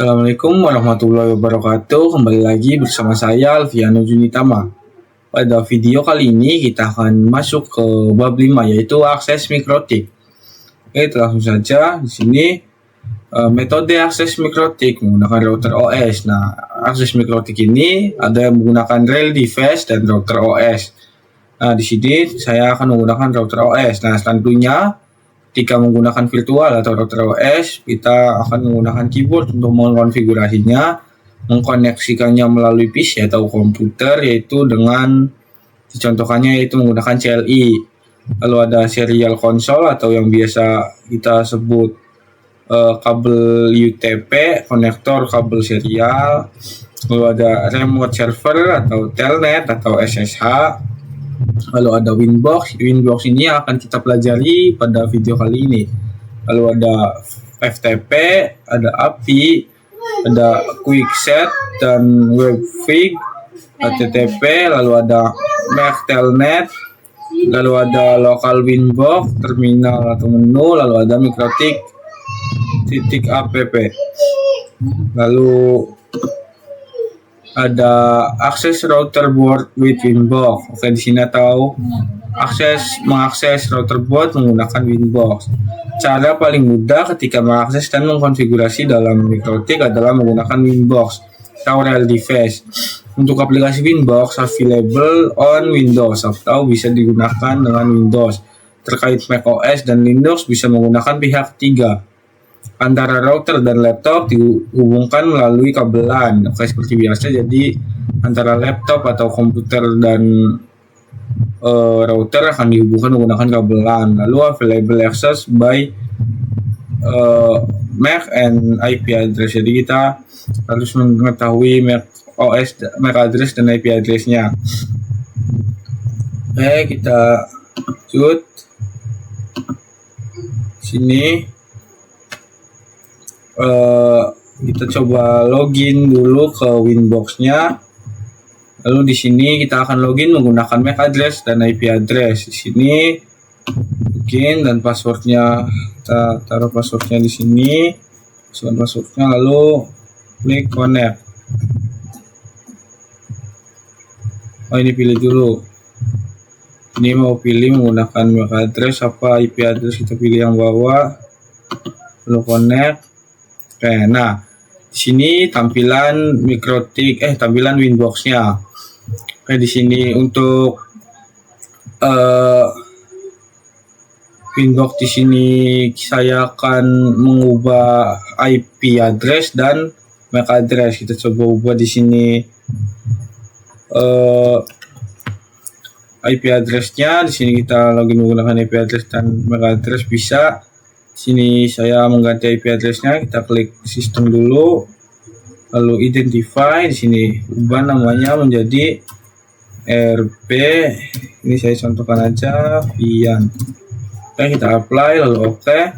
Assalamualaikum warahmatullahi wabarakatuh. Kembali lagi bersama saya Alfiano Junitama. Pada video kali ini kita akan masuk ke bab 5 yaitu akses mikrotik. Oke, langsung saja di sini metode akses mikrotik menggunakan router OS. Nah, akses mikrotik ini ada yang menggunakan real device dan router OS. Nah, di sini saya akan menggunakan router OS. Nah, tentunya ketika menggunakan virtual atau router OS, kita akan menggunakan keyboard untuk mengkonfigurasinya, mengkoneksikannya melalui PC atau komputer, yaitu dengan dicontohkannya yaitu menggunakan CLI. Lalu ada serial console atau yang biasa kita sebut kabel UTP, konektor kabel serial. Lalu ada remote server atau telnet atau SSH. Lalu ada Winbox. Winbox ini akan kita pelajari pada video kali ini. Lalu ada FTP, ada API, ada QuickSet dan WebFig, HTTP, lalu ada MAC Telnet, lalu ada local Winbox, terminal atau menu, lalu ada mikrotik .app. Lalu ada akses router board with Winbox. Oke, di sini tahu mengakses router board menggunakan Winbox. Cara paling mudah ketika mengakses dan mengkonfigurasi dalam mikrotik adalah menggunakan Winbox atau real device. Untuk aplikasi Winbox available on Windows atau bisa digunakan dengan Windows. Terkait macOS dan Linux bisa menggunakan pihak ketiga. Antara router dan laptop dihubungkan melalui kabelan. Oke, seperti biasa, jadi antara laptop atau komputer dan router akan dihubungkan menggunakan kabelan. Lalu available access by MAC and IP address. Jadi kita harus mengetahui MAC address dan IP address-nya. Oke, kita lanjut. Sini kita coba login dulu ke Winbox-nya. Lalu di sini kita akan login menggunakan MAC address dan IP address. Di sini login dan passwordnya kita taruh passwordnya di sini. Masukkan passwordnya lalu klik connect. Oh, ini pilih dulu. Ini mau pilih menggunakan MAC address apa IP address, kita pilih yang bawah. Lalu connect. Oke, nah di sini tampilan tampilan Winbox-nya. Oke, di sini untuk Winbox di sini saya akan mengubah IP address dan MAC address. Kita coba ubah di sini IP address-nya. Di sini kita login menggunakan IP address dan MAC address bisa. Sini saya mengganti IP address-nya, kita klik sistem dulu, lalu identify. Di sini ubah namanya menjadi RP. Ini saya contohkan aja Vian. Oke, kita apply lalu oke.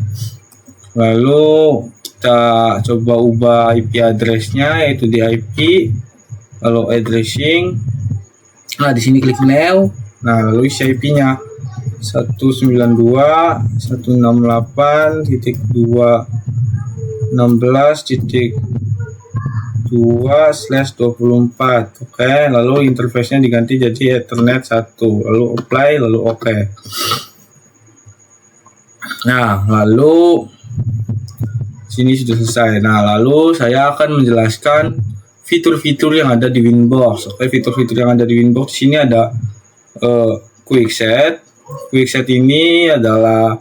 Lalu kita coba ubah IP address-nya yaitu di IP, lalu addressing. Nah, di sini klik new. Nah, lalu isi IP-nya 192.168.2/24. Oke, lalu interface-nya diganti jadi Ethernet 1. Lalu apply, lalu oke. Nah, lalu sini sudah selesai. Nah, lalu saya akan menjelaskan fitur-fitur yang ada di Winbox. Oke, fitur-fitur yang ada di Winbox sini ada QuickSet. QuickSet ini adalah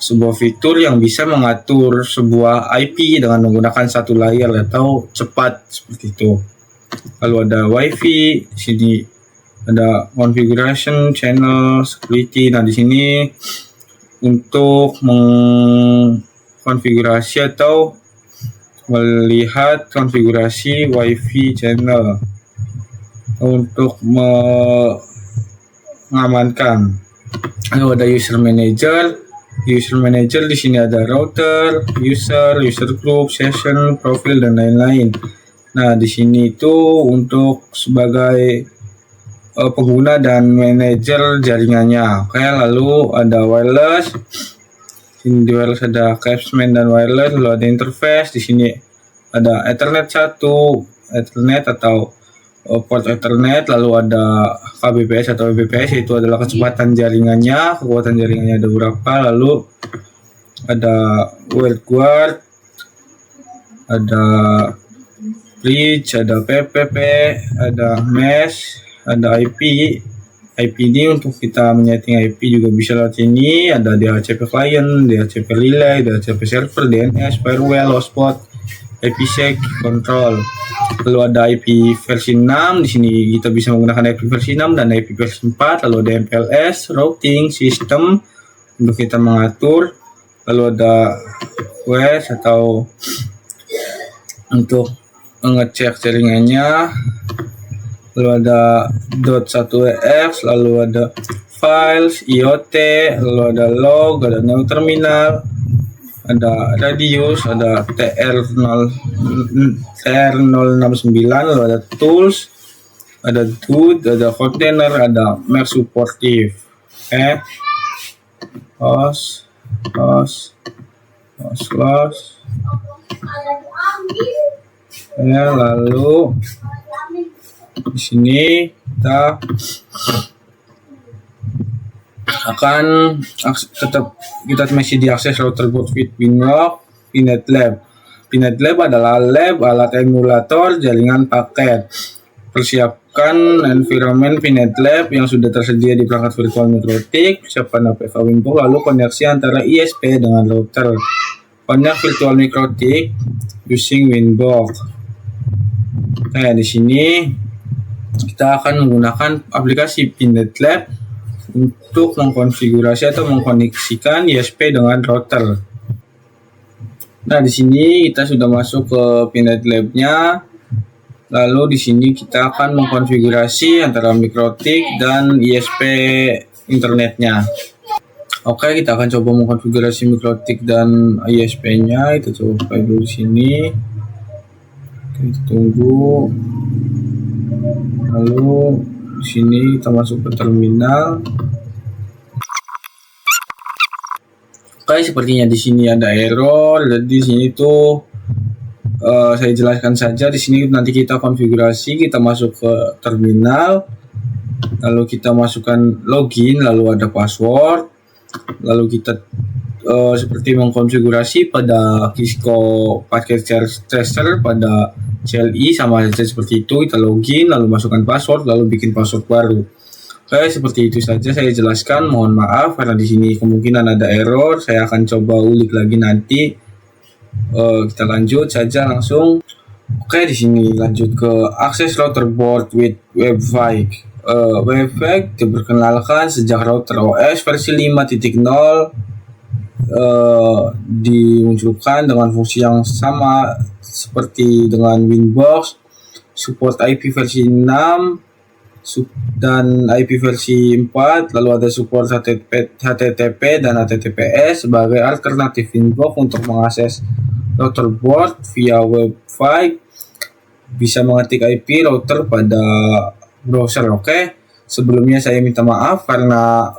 sebuah fitur yang bisa mengatur sebuah IP dengan menggunakan satu layar atau cepat seperti itu. Lalu ada WiFi, di sini ada configuration, channel, security. Nah, di sini untuk mengkonfigurasi atau melihat konfigurasi WiFi channel untuk mengamankan. Lalu ada user manager. User manager di sini ada router, user group, session, profil dan lain-lain. Nah, di sini itu untuk sebagai pengguna dan manajer jaringannya. Oke, lalu ada wireless. Di wireless ada capsman dan wireless, lalu ada interface. Di sini ada Ethernet 1, Ethernet atau port Ethernet, lalu ada kbps atau Mbps, itu adalah kecepatan jaringannya, kekuatan jaringannya ada berapa, lalu ada WireGuard, ada bridge, ada PPP, ada mesh, ada IP. IP ini untuk kita menyeting IP juga bisa lewat sini. Ada DHCP client, DHCP relay, DHCP server, DNS, firewall, hotspot, IPsec, control. Lalu ada IP versi 6. Di sini kita bisa menggunakan IP versi 6 dan IP versi 4. Lalu ada MPLS, routing, system untuk kita mengatur. Lalu ada OS atau untuk mengecek jaringannya. Lalu ada .1ex, lalu ada files, IoT, lalu ada log, ada new terminal, ada radius, ada TR069, lalu ada tools, ada dude, ada container, ada Mac supportive. Host. Lalu di sini kita akan tetap kita masih diakses router board with Winlock, Pinet Lab. Pinet Lab adalah lab alat emulator jaringan paket. Persiapkan environment Pinet Lab yang sudah tersedia di perangkat virtual MikroTik. Siapkan APK Winbox, lalu koneksi antara ISP dengan router. Connect virtual MikroTik using Winbox. Di sini kita akan menggunakan aplikasi Pinet Lab untuk mengkonfigurasi atau mengkoneksikan ISP dengan router. Nah, di sini kita sudah masuk ke Pinet Lab-nya. Lalu di sini kita akan mengkonfigurasi antara MikroTik dan ISP internetnya. Oke, kita akan coba mengkonfigurasi MikroTik dan ISP-nya. Kita coba dulu di sini. Kita tunggu. Lalu di sini kita masuk ke terminal. Oke, sepertinya di sini ada error. Jadi di sini tuh saya jelaskan saja. Di sini nanti kita konfigurasi, kita masuk ke terminal, lalu kita masukkan login, lalu ada password, lalu kita seperti mengkonfigurasi pada Cisco Packet Tracer pada CLI sama saja seperti itu. Kita login, lalu masukkan password, lalu bikin password baru. Oke, seperti itu saja saya jelaskan. Mohon maaf karena di sini kemungkinan ada error. Saya akan coba ulik lagi nanti. Kita lanjut saja langsung. Oke, di sini lanjut ke akses router board with WebVic. WebVic diperkenalkan sejak router OS versi 5.0. Dimunculkan dengan fungsi yang sama seperti dengan Winbox, support IP versi 6 dan IP versi 4, lalu ada support HTTP dan HTTPS sebagai alternatif Winbox untuk mengakses router board via WebVic. Bisa mengetik IP router pada browser. Oke. Sebelumnya saya minta maaf karena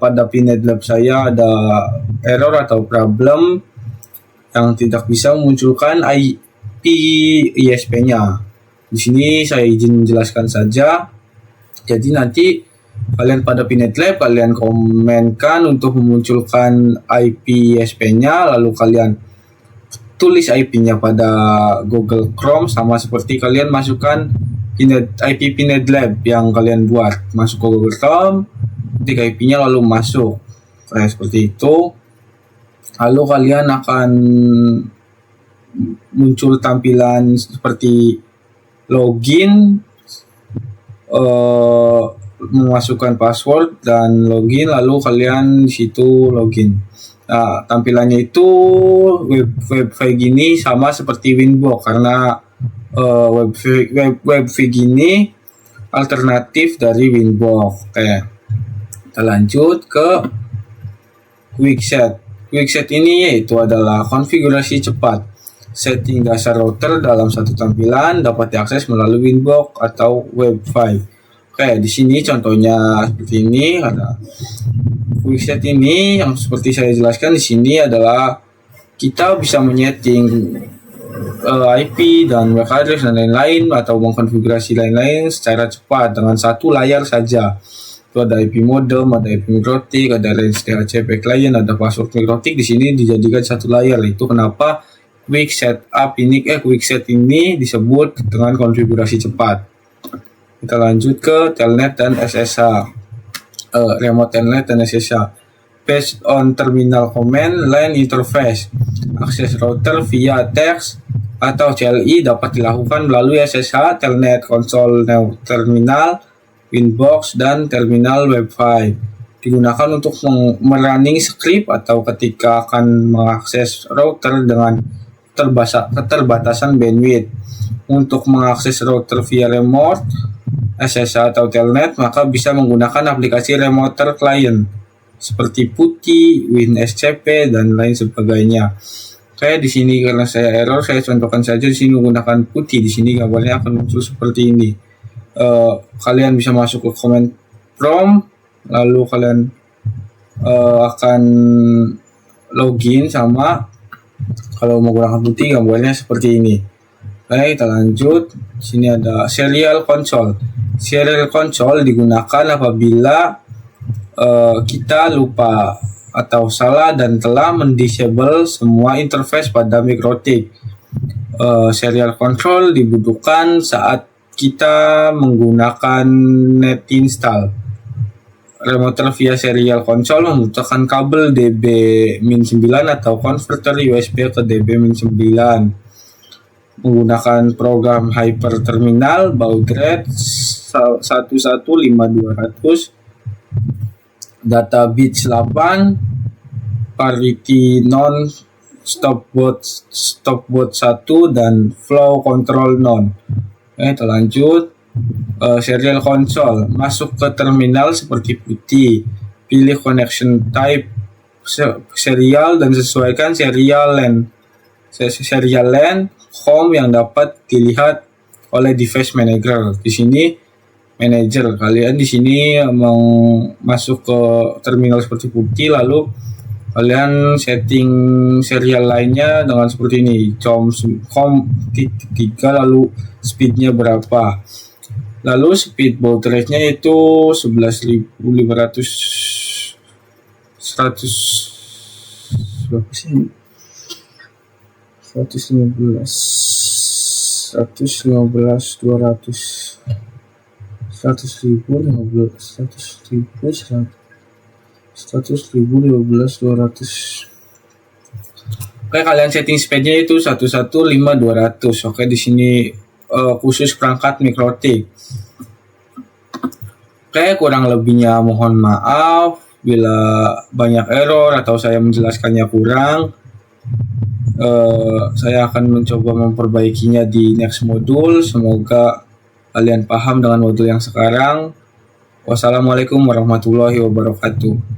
pada Pinet Lab saya ada error atau problem yang tidak bisa memunculkan IP ISP-nya. Di sini saya izin menjelaskan saja. Jadi nanti kalian pada Pinet Lab kalian komenkan untuk memunculkan IP ISP-nya, lalu kalian tulis IP-nya pada Google Chrome sama seperti kalian masukkan IP Pinet Lab yang kalian buat. Masuk ke Google Chrome, ketik IP-nya lalu masuk. Kayak seperti itu. Lalu kalian akan muncul tampilan seperti login, memasukkan password dan login, lalu kalian di situ login. Nah, tampilannya itu WebVic ini sama seperti Winbox karena WebVic ini alternatif dari Winbox. Oke, kita lanjut ke Quickset. Quickset ini yaitu adalah konfigurasi cepat. Setting dasar router dalam satu tampilan dapat diakses melalui Winbox atau WebVic. Oke, di sini contohnya seperti ini. Ada Quickset ini yang seperti saya jelaskan di sini adalah kita bisa menyeting IP dan MAC address dan lain-lain, atau mengkonfigurasi lain-lain secara cepat dengan satu layar saja. Itu ada IP modem, ada IP mikrotik, ada range DHCP client, ada password mikrotik. Di sini dijadikan satu layar. Itu kenapa quick set ini disebut dengan konfigurasi cepat. Kita lanjut ke telnet dan SSH. Remote telnet dan SSH. Based on terminal command line interface, akses router via text atau CLI dapat dilakukan melalui SSH, telnet, konsol terminal, Winbox, dan terminal Wi-Fi. Digunakan untuk merunning script atau ketika akan mengakses router dengan keterbatasan bandwidth. Untuk mengakses router via remote, SSH atau telnet, maka bisa menggunakan aplikasi remoter client seperti PuTTY, WinSCP, dan lain sebagainya. Kayak di sini karena saya error, saya contohkan saja di sini menggunakan PuTTY. Di sini gambarnya akan muncul seperti ini. Kalian bisa masuk ke command prompt, lalu kalian akan login sama, kalau menggunakan PuTTY gambarnya seperti ini. Oke, kita lanjut. Di sini ada serial console. Serial console digunakan apabila kita lupa atau salah dan telah mendisable semua interface pada mikrotik. Serial control dibutuhkan saat kita menggunakan net install. Remoter via serial console membutuhkan kabel DB-9 atau konverter USB ke DB-9. Menggunakan program Hyper Terminal baud rate 115200, data bits 8, parity non, stopwatch 1, dan flow control non. Oke, kita lanjut. Serial console, masuk ke terminal seperti PuTTY, pilih connection type serial dan sesuaikan serial LAN home yang dapat dilihat oleh device manager. Di sini manager, kalian di sini mau masuk ke terminal seperti PuTTY, lalu kalian setting serial lainnya dengan seperti ini, COM.3, lalu speednya berapa, lalu speed baud rate-nya itu 11.500 100 berapa sih? 115 200 100.000 200. Oke, kalian setting speednya itu 115.200. Oke, di sini khusus perangkat mikrotik. Oke, kurang lebihnya mohon maaf bila banyak error atau saya menjelaskannya kurang. Saya akan mencoba memperbaikinya di next modul. Semoga kalian paham dengan modul yang sekarang. Wassalamualaikum warahmatullahi wabarakatuh.